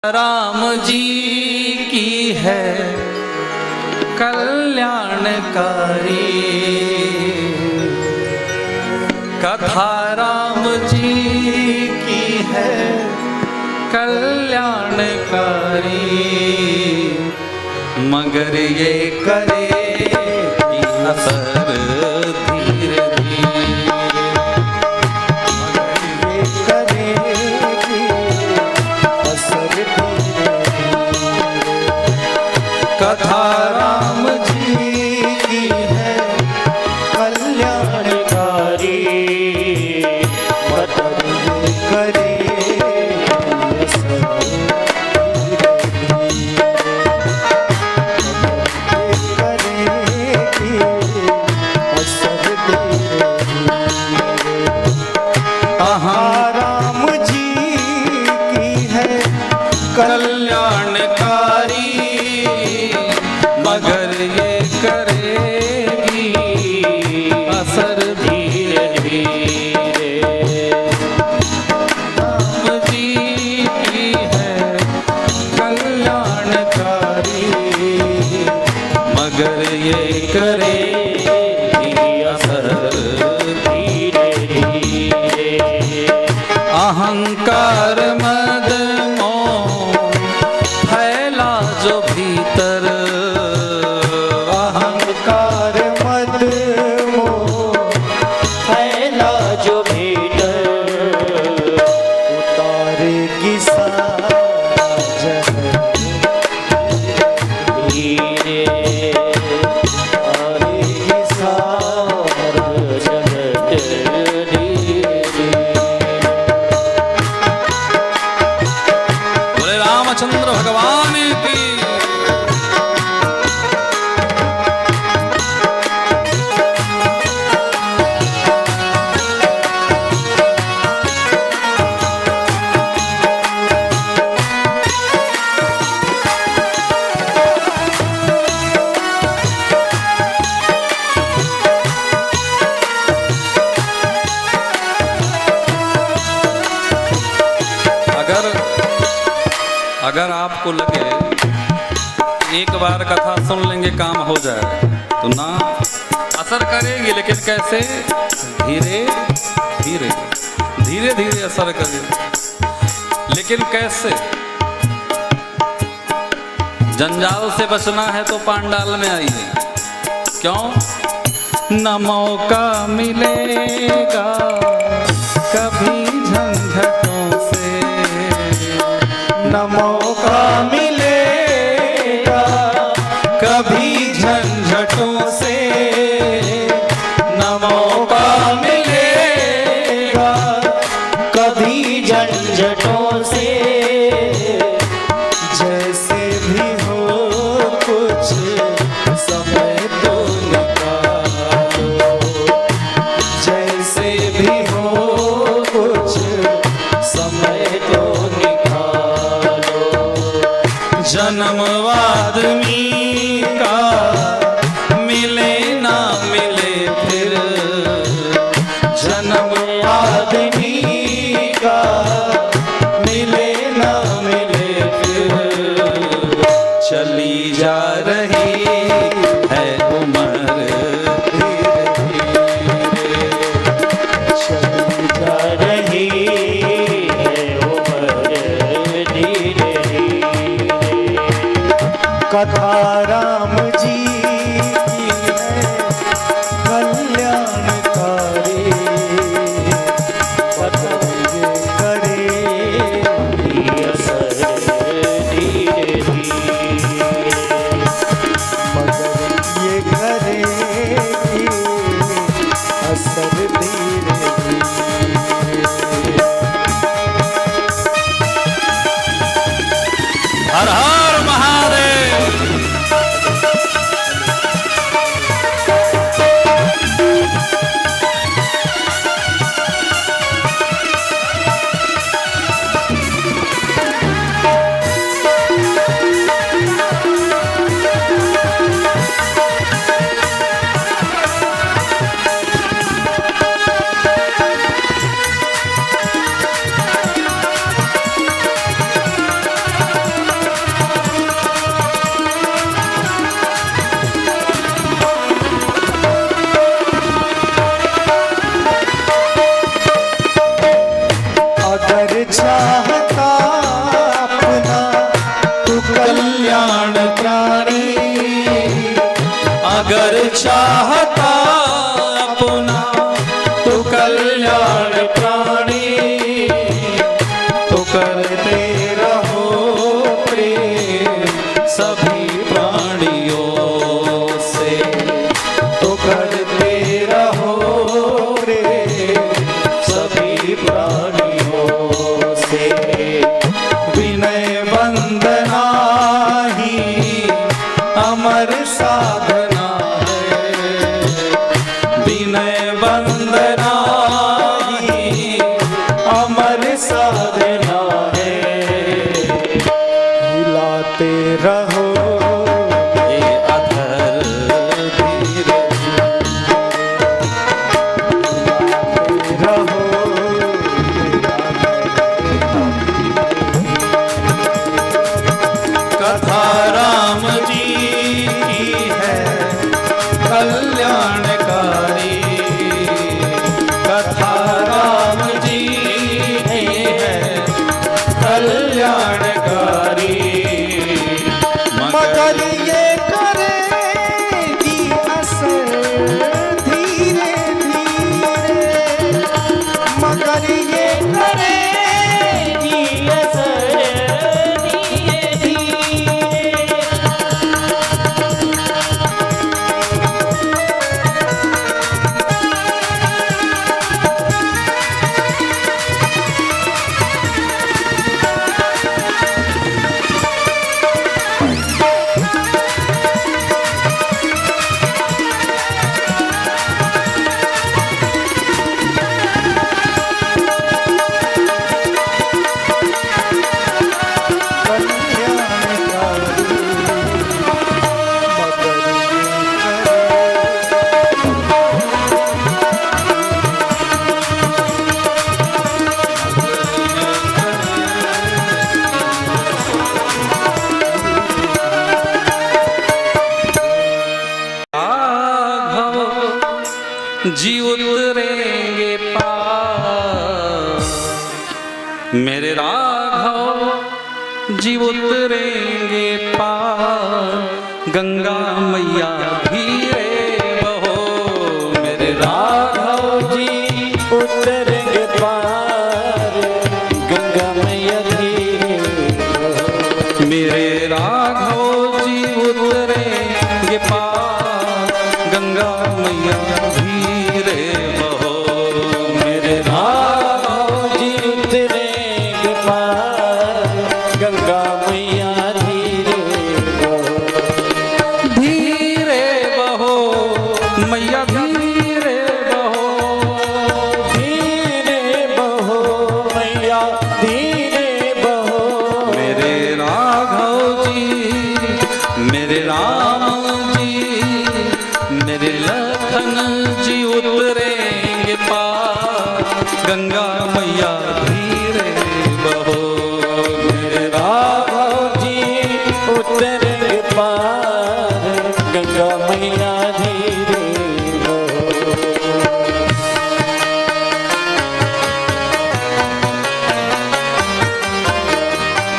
राम जी की है कल्याणकारी कथा, राम जी की है कल्याणकारी, मगर ये करे कि असर धीरे धीरे, मगर ये करेगी असर धीरे धीरे। कथा राम जी की है कल्याणकारी, मगर ये करेगी असर धीरे धीरे। करेगी असर धीरे धीरे। राम जी की है कल्याणकारी, मगर ये करेगी असर धीरे धीरे। राम जी की है कल्याणकारी, मगर ये करेगी असर धीरे धीरे। अहंकार मद मोह फैला जो भीतर, अहंकार मद मोह फैला जो भीतर, उतारेगी सारा जगत धीरे, उतारेगी सारा जगत धीरे। बोले रामचंद्र भगवान की। अगर आपको लगे एक बार कथा सुन लेंगे काम हो जाए, तो ना असर करेगी, लेकिन कैसे? धीरे धीरे धीरे धीरे असर करेगी। लेकिन कैसे? जंजाल से बचना है तो पांडाल में आइए। क्यों? न मौका मिलेगा कभी झंझटों से, न मौका मिलेगा कभी झंझटों से, न मौका मिलेगा कभी झंझटों से। जैसे भी हो कुछ समय तो निकालो, जैसे भी हो कुछ समय तो निकालो। जन्म आदमी का मिले ना मिले फिर, जन्म आदमी का मिले ना मिले फिर, चली जा रही है उम्र धीरे धीरे, चली जा रही है उम्र धीरे धीरे। कथा राम जी की है कल्याणकारी, कथा ये करेगी असर धीरे धीरे, मगर ये करेगी असर धीरे धीरे। हर हर महादेव। गाते रहो ये अधर धीरे रहो कथा राम जी की है कल्याणकारी, कथा राम जी की है कल्याणकारी। मगर ये करेगी असर धीरे धीरे, मगर ये करेगी असर धीरे धीरे। जी उतरेंगे पार, मेरे राघव जी उतरेंगे पार, गंगा मैया धीरे बहो। मेरे राघव जी उतरेंगे पार, गंगा मैया धीरे बहो। मेरे राघव जी उतरेंगे पार, गंगा मैया धीरे बहो। मेरे राघव जी उतरेंगे पार, गंगा मैया धीरे बहो। धीरे बहो मैया धीरे बहो, धीरे बहो मैया धीरे बहो। मेरे राघव जी मेरे राम जी मेरे लखन जी उतरेंगे पार, गंगा मैया धीरे बहो। मेरे राघव जी उतरेंगे पार, गंगा मैया धीरे बहो।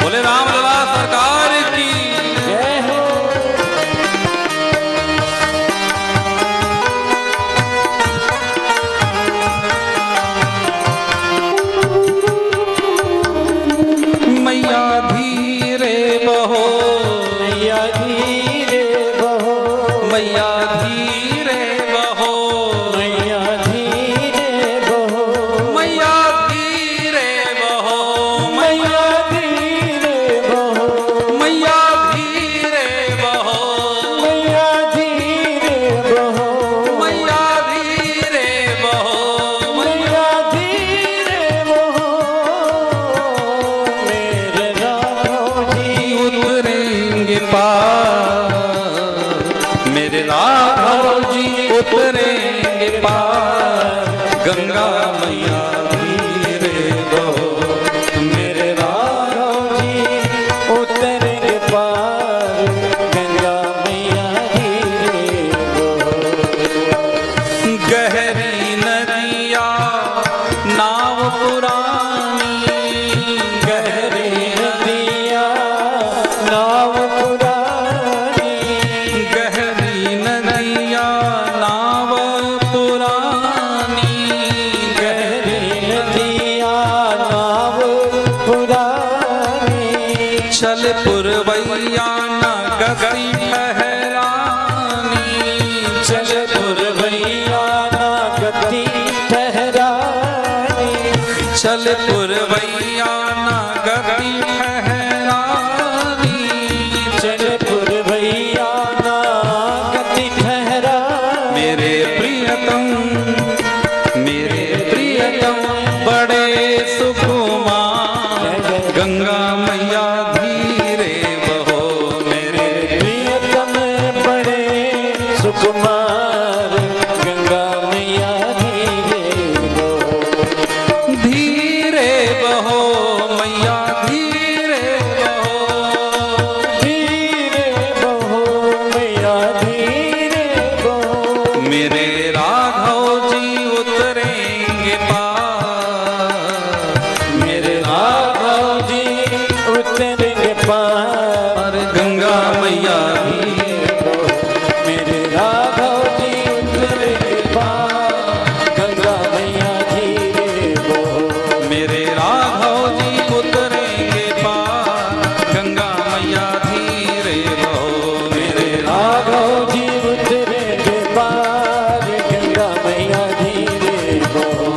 बोले रामलला सरकार की जय हो। मैया धीरे बहो, मैया धीरे बहो, मैया धीरे बहो, मैया धीरे बहो, मैया धीरे बहो, मैया धीरे बहो, मैया धीरे बहो, मैया धीरे बहो, मैया धीरे बहो, मैया धीरे बहो। मेरे राघव जी उतरेंगे पार, मेरे राघव जी उतरेंगे पार, गंगा मैया धीरे बहो। मेरे राघव जी उतरेंगे पार, गंगा मैया धीरे बहो। गहरी नदिया नाव पुरानी, गहरी नदिया नाव पुरानी, गहरी नदिया नाव पुरानी, गहरी नदिया नाव पुरानी। चल पुरवैया न गगरी ठहरानी, चल पुरवैया ना गति ठहरानी, चल पुरवैया न गगरी ठहरानी। चल पुरवैया ना गति ठहरानी। मेरे प्रियतम बड़े सुकुमार, गंगा मैया धीरे बहो। पार गंगा मैया धीरे मेरे राघव जी उतरेंगे पार गंगा मैया धीरे बहो मेरे राघव जी उतरेंगे पार गंगा मैया धीरे बहो मेरे राघव जी उतरेंगे पार गंगा मैया धीरे बहो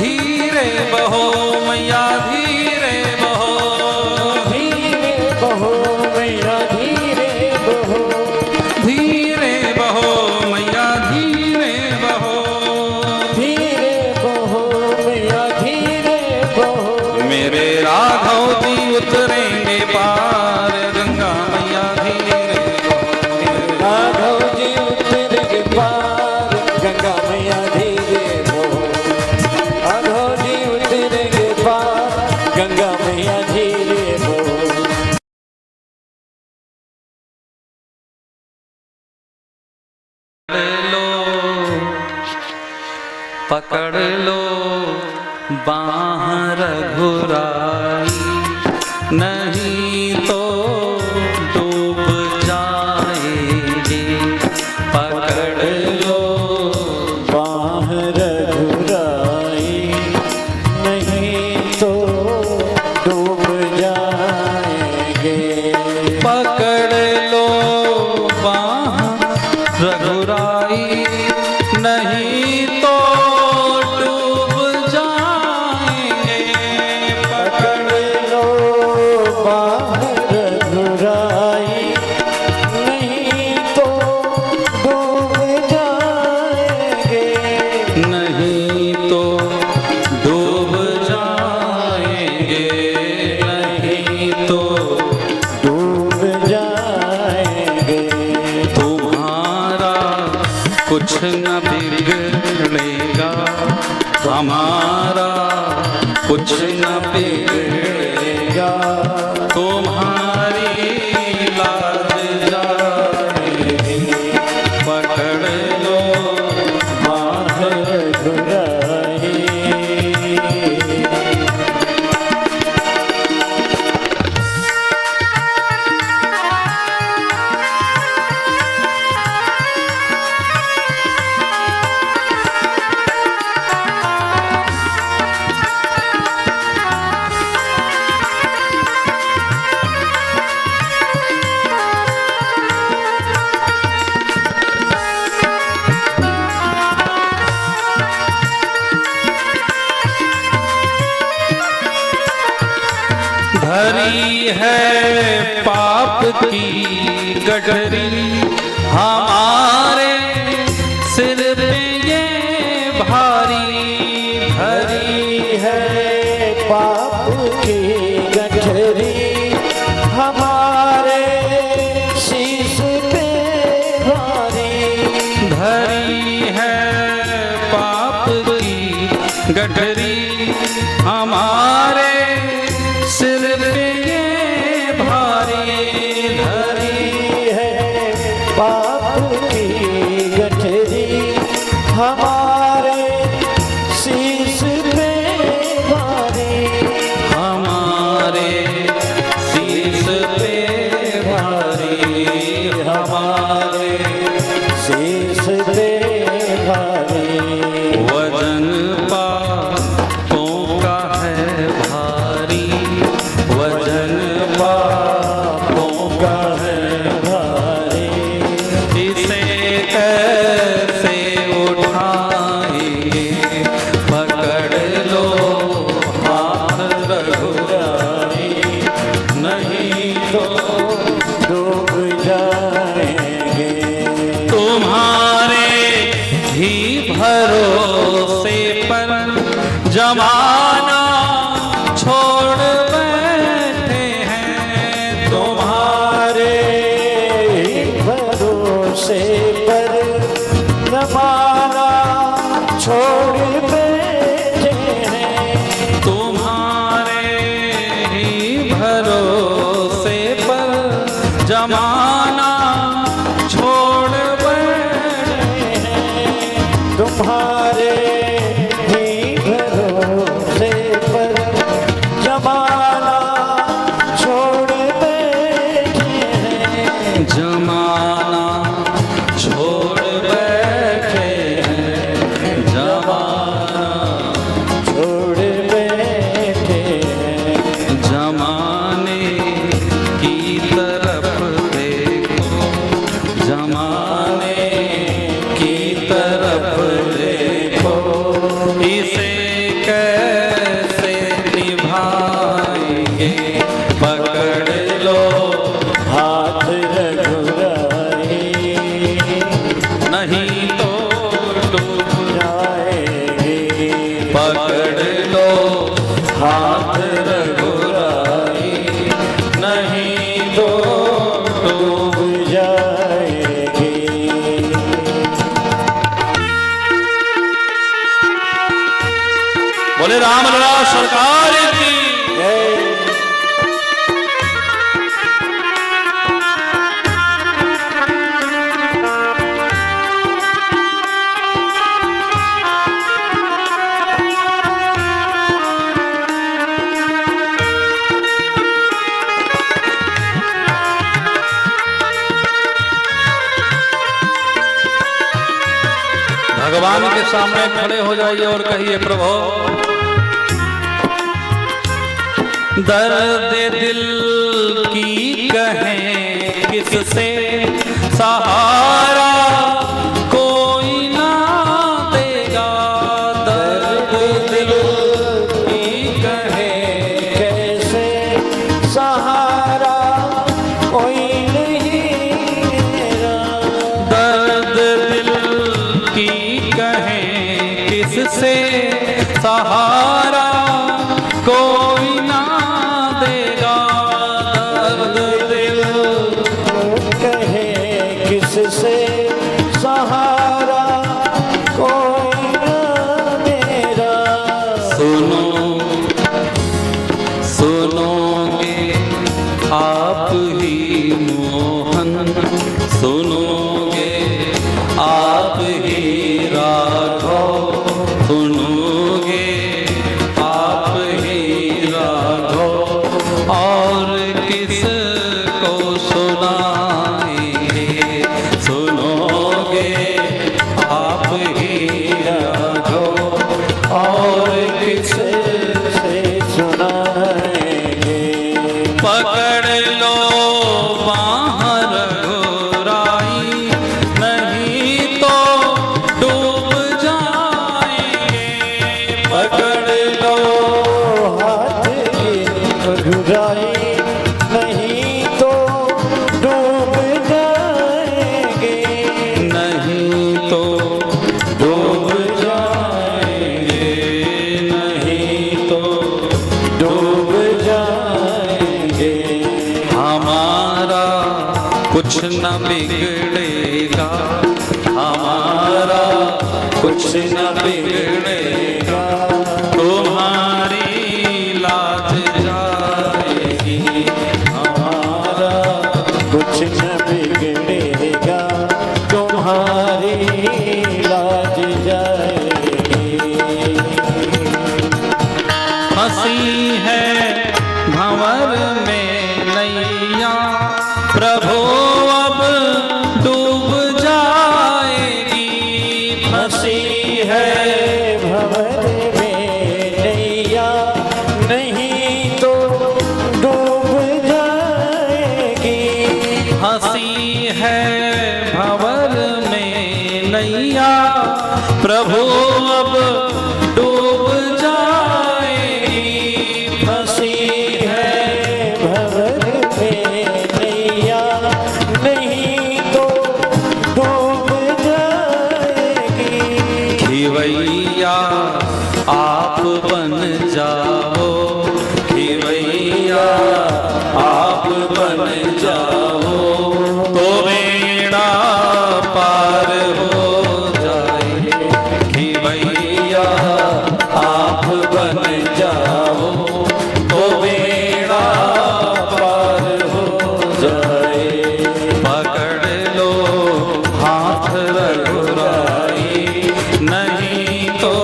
धीरे बहो मैया धीरे बहो धीरे बहो मैया धीरे बहो धीरे बहो मैया धीरे बहो धीरे बहो मैया धीरे बहो मेरे राघव जी उतरेंगे पार गंगा मैया धीरे बहो राघव जी उतरेंगे पार गंगा मैया धीरे बहो राघव जी उतरेंगे पार गंगा मैया धीरे बहो पकड़ लो बाह रघुराई नहीं तो डूब जाएंगे पकड़ लो बाह रघुराई नहीं तो डूब जाएंगे पकड़ लो बाह रघुराई नहीं तो डूब जाएंगे पकड़ लो बाह रघुराई नहीं तो डूब जाएंगे नहीं तो डूब जाएंगे नहीं तो डूब जाएंगे तुम्हारा कुछ न बिगड़ेगा हमारा कुछ न बिगड़ेगा तुम्हारी लाज जाएगी पकड़ लो बाह रघुराई धरी है पाप की गठरी हमारे सिर पे ये भारी हरी है पाप की गठरी हमारे शीश पे भारी धरी है पाप की गठरी हमारे सिर पे ये भारी धरी है पाप की गठरी हमारे शीश पे भारी हमारे शीश पे भारी हमारे शीश पे भारी वजन पापों का है भारी वजन पापों का है भारी इसे कैसे उठाएंगे पकड़ लो हाथ रघुराई नहीं तो डूब जाएंगे तुम्हारे ही भरोसे पर जमाना छोड़ बैठे हैं तुम्हारे भरोसे पर जमाना छोड़ बैठे हैं तुम्हारे ही भरोसे पर जमाना छोड़ बैठे हैं तुम्हारे ही भरोसे पर जमाना छोड़ नहीं तो डूब जाएगी। बोले रामलला सरकार की। भगवान के सामने खड़े हो जाइए और कहिए प्रभु दर्द दिल की कहें किससे सहारा कोई ना देगा। दर्द दिल की कहें कैसे सहारा कोई नहीं मेरा। दर्द दिल की कहें किससे सहारा कोई ना देगा। दर्द दिल कहे किससे सहारा कोई ना मेरा। सुनो सुनोगे आप ही मोहन सुनोगे आप ही राघव सुनोगे आप ही राघव और किसको सुनाएंगे। सुनोगे आप ही राघव और किससे सुनाएंगे। पकड़ लो बाहर रघुराई नहीं तो डूब जाएंगे। पकड़ लो हाथ की रघुराई नहीं तो डूब जाएंगे। नहीं तो डूब जाएंगे। नहीं तो डूब जाएंगे। हमारा कुछ न बिगड़ेगा। हमारा कुछ न बिगड़ेगा। तुम्हारी लाज जाएगी। हमारा कुछ न बिगड़ेगा। तुम्हारी लाज जाएगी। हंसी है भंवर में नैया प्रभु अब डूब जाएगी। हंसी है भंवर में नैया नहीं तो डूब जाएगी। हंसी है भंवर में नैया प्रभु अब डूब जाएगी। हंसी है भंवर में नैया नहीं तो डूब जाएगी। खिवैया आप बन जाओ। खिवैया आप बन जाओ तो बेड़ा पार हो जाए। खिवैया आप बन जाओ तो बेड़ा पार हो जाए। पकड़ लो हाथ रघुराई नहीं तो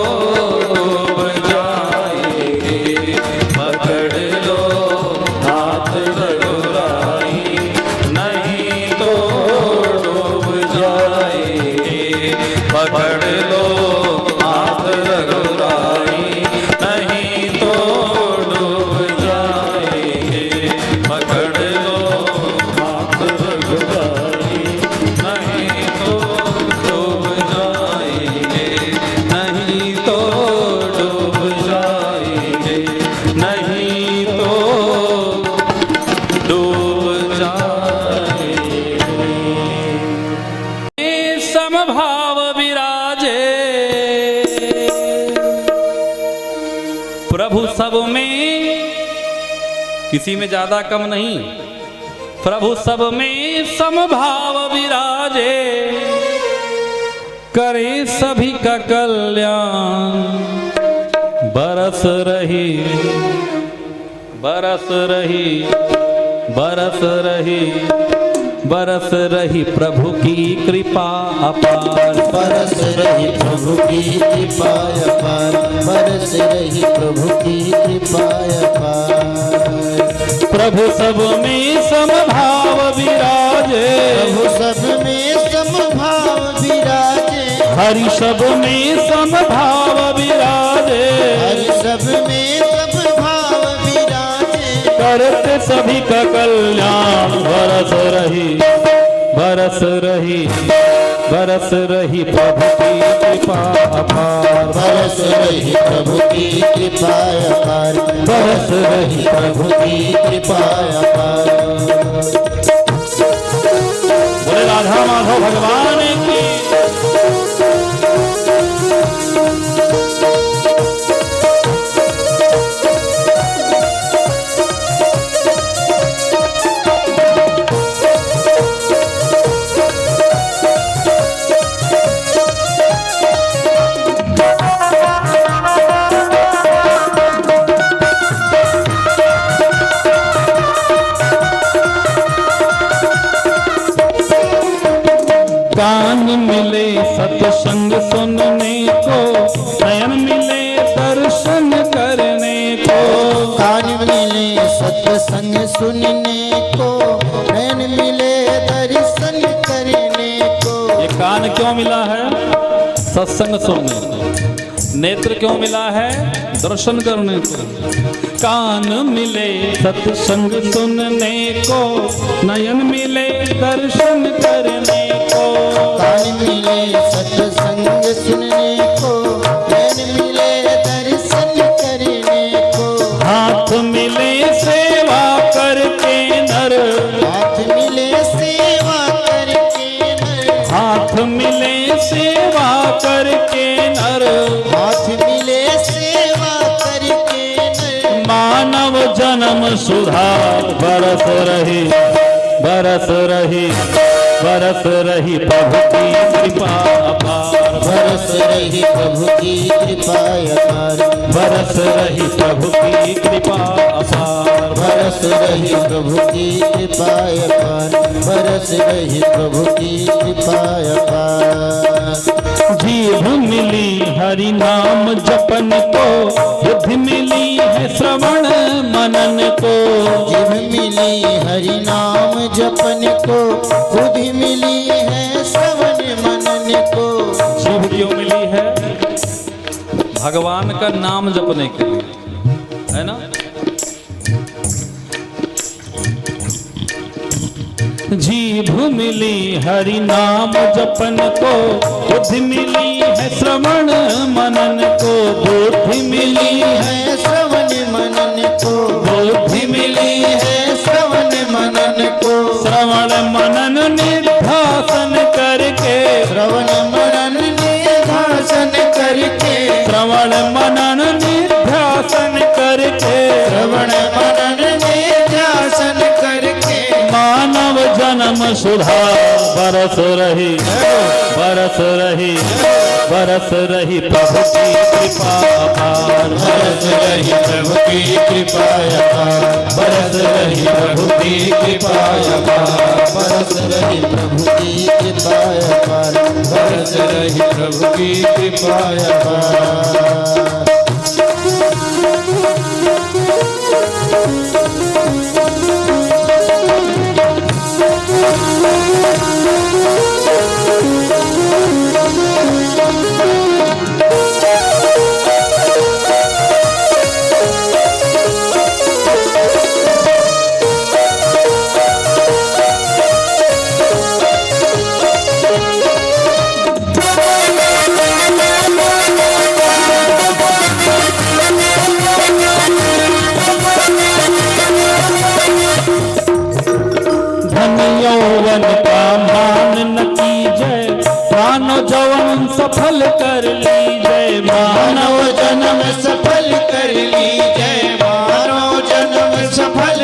डूब जाएंगे। पकड़ लो हाथ रघुराई नहीं तो डूब जाएंगे। पकड़ लो हाथ रघुराई नहीं तो डूब जाएंगे। पकड़ लो हाथ रघुराई नहीं तो डूब जाएंगे। नहीं तो डूब जाएंगे। नहीं तो डूब जाएंगे। समभाव विराजे प्रभु सब में किसी में ज्यादा कम नहीं। प्रभु सब में समभाव विराजे, करे सभी का कल्याण। बरस रही बरस रही बरस रही बरस रही प्रभु की कृपा अपार। बरस रही प्रभु की कृपा अपार, बरस रही प्रभु की कृपा अपार। प्रभु सब में समभाव विराजे, प्रभु सब में समभाव विराजे, हरि सब में समभाव विराजे, हरि सब में समभाव विराजे, करते सभी का कल्याण। बरस रही बरस रही बरस रही प्रभु की कृपा अपार। बरस रही प्रभु की कृपा अपार, बरस रही प्रभु की कृपा अपार। बोले राधा माधव भगवान की। कान मिले सत्संग सुनने को, नयन मिले दर्शन करने को। कान मिले सत्संग सुनने को, नयन मिले दर्शन करने को। ये कान क्यों मिला है? सत्संग सुनने को। नेत्र क्यों मिला है? दर्शन करने को। कान मिले सत्संग सुनने को, नयन मिले दर्शन करने को। कान मिले सत्संग सुनने को, नयन मिले दर्शन करने को। हाथ मिले सेवा करके नर, हाथ मिले सेवा करके नर, हाथ मिले सेवा करके नर। हाथ मिले सेवा करके नर। मानव जन्म सुधार। बरस रही बरस रही बरस रही प्रभु की कृपा अपार। बरस रही प्रभु की कृपा अपार, बरस रही प्रभु की कृपा अपार। बरस रही प्रभु की कृपा अपार, बरस रही प्रभु की कृपा अपार। जीभ मिली हरि नाम जपन को, बुद्धि मिली है श्रवण मनन को। जिभ मिली हरि नाम जपन को, बुद्धि मिली है श्रवण मनन को। जीभ क्यों मिली है? भगवान का नाम जपने के लिए, है ना। जीभ मिली हरि नाम जपन को, बुद्धि मिली है श्रवण मनन को। बुद्धि मिली है श्रवण मनन को, बुद्धि मिली है श्रवण मनन को। श्रवण मनन निर्धासन करके, श्रवण मनन निर्धासन करके, श्रवण मनन निर्धासन करके। श्रवण मनन निर्धासन करके। मानव जन्म सुधार। बरस रही बरस रही बरस रही प्रभु की कृपा अपार। बरस रही प्रभु की कृपा अपार, बरस रही प्रभु की कृपा अपार, बरस रही प्रभु की कृपा अपार, बरस रही प्रभु की कृपा अपार। यौवन का मान न कीजय, मानव जवन सफल कर लीजय। मानव जन्म सफल कर लीजय, मानव जन्म सफल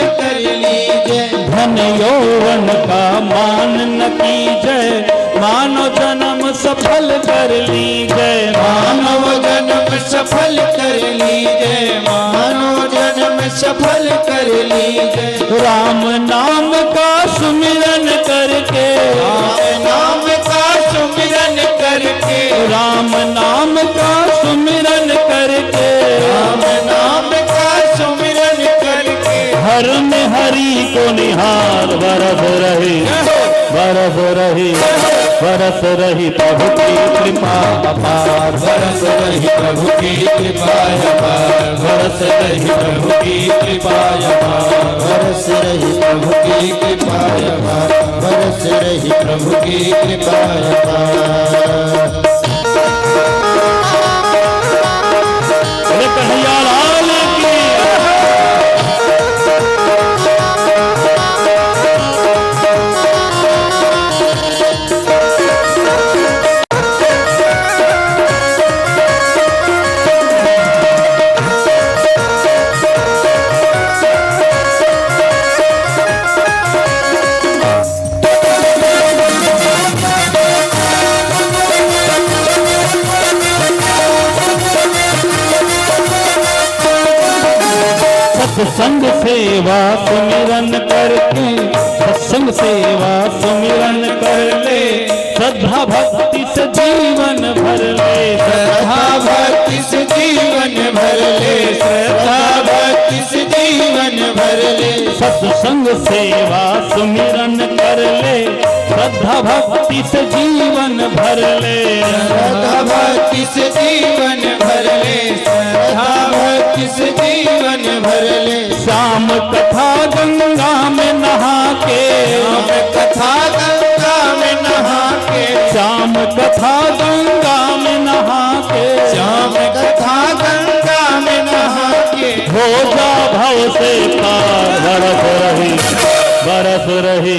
धन यौवन का मान न कीजय, मानव जन्म सफल कर लीजय, मानव जन्म सफल कर लीजय, मानव जन्म सफल कर लीजय। राम नाम का सुमिरन करके, राम नाम का सुमिरन करके, राम नाम का सुमिरन करके, राम नाम का सुमिरन करके, हर में हरि को निहार बरस रही, बरस रही, बरस रही प्रभु की कृपा अपार, बरस रही प्रभु की कृपा अपार, बरस रही प्रभु की कृपा अपार, बरस रही प्रभु की कृपा अपार, बरस रही प्रभु की कृपा अपार। अरे कन्हैया लाल की सत्संग सेवा सुमिरन करके, सत्संग सेवा सुमिरन कर ले, श्रद्धा भक्ति से जीवन भर ले, श्रद्धा भक्ति से जीवन भर ले, श्रद्धा भक्ति से जीवन भर ले। सत्संग सेवा सुमिरन कर ले, श्रद्धा भक्ति से जीवन भर ले, श्रद्धा भक्ति से जीवन भर ले, श्रद्धा भक्ति से जीवन भर ले। श्याम कथा गंगा में नहा के, श्याम कथा गंगा में नहा के, श्याम कथा गंगा में नहा के, श्याम कथा गंगा में नहा के, हो जा भव से पार, बरस रही, बरस रही,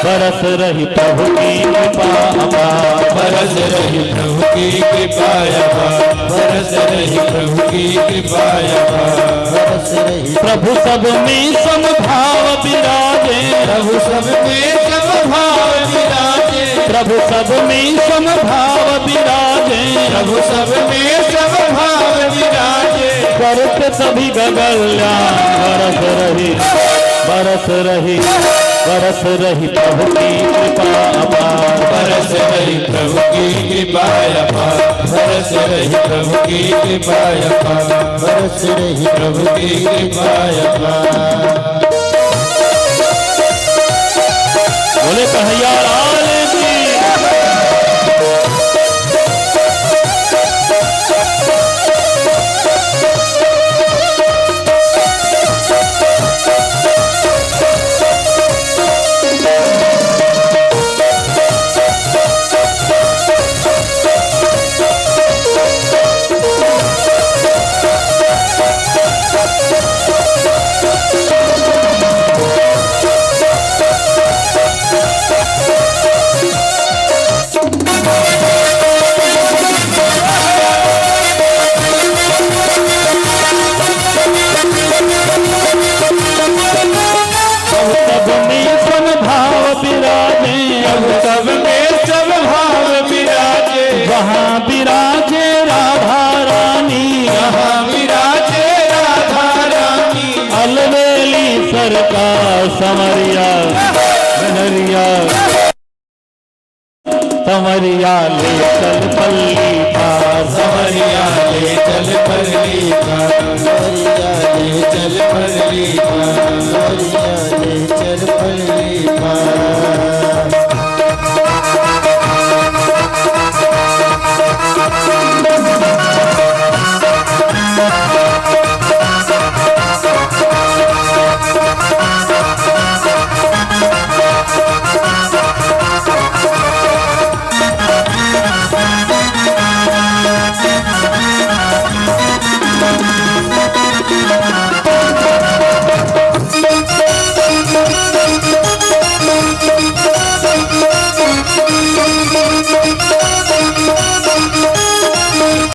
बरस रही प्रभु की कृपा अपार, बरस रही प्रभु की कृपा अपार, बरस रही प्रभु की कृपा अपार, बरस रही। प्रभु सब में समभाव विराजे, प्रभु सब में समभाव विराजे, प्रभु सब में समभाव विराजे, प्रभु सब में समभाव विराजे, करते सभी गगल्याण, बरस रही, बरस रही, बरस रही प्रभु की कृपा अपार, बरस रही प्रभु की कृपा अपार, बरस रही प्रभु की कृपा अपार, बरस रही प्रभु की कृपा अपार। बोले कन्हैया लाल की। यहाँ विराजे राधा रानी, यहाँ विराजे राधा रानी, अलवेली सरकार समरिया नरिया, समरिया ले चल पल्ली पार, समरिया ले चल पल्ली पार, समरिया ले चल पल्ली पार।